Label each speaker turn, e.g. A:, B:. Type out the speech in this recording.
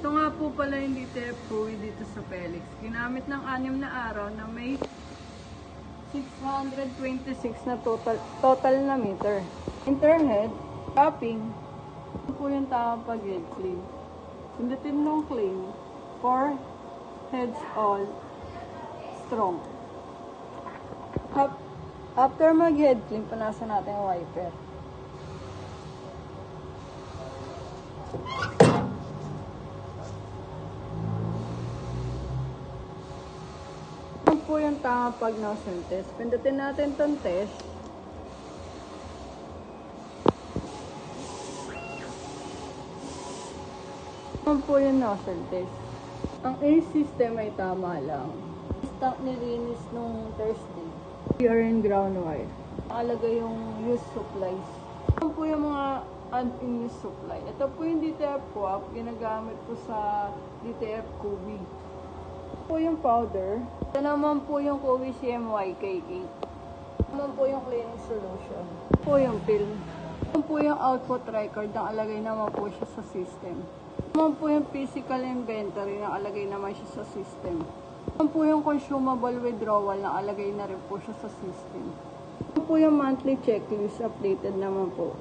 A: Ito nga po pala yung DTF buoy dito sa Felix. Ginamit ng 6 na araw na may 626 na total na meter. Interhead, capping. Ito po yung tamang pag-head clean. Pindutin ng clean. 4 heads all. Strong. After mag-head clean, punasan natin yung wiper. Ito po yung tamang pag-nozzle test. Pindutin natin itong test. Ito po yung nozzle test. Ang air system ay tama lang. Stock nilinis nung Thursday. Here in ground wire. Nakalagay yung used supplies. Ito po yung mga unused supply. Ito po yung DTF swap. Ginagamit po sa DTF Kubi. Ito po yung powder. Ito naman po yung Kubi CMYK8. Ito naman po yung cleaning solution. Ito po yung film. Ito po yung output record. Nakalagay naman po siya sa system. Ito naman po yung physical inventory. Nakalagay naman siya sa system. Ito po yung consumable withdrawal. Nakalagay na rin po siya sa system. Ito po yung monthly checklist. Updated naman po.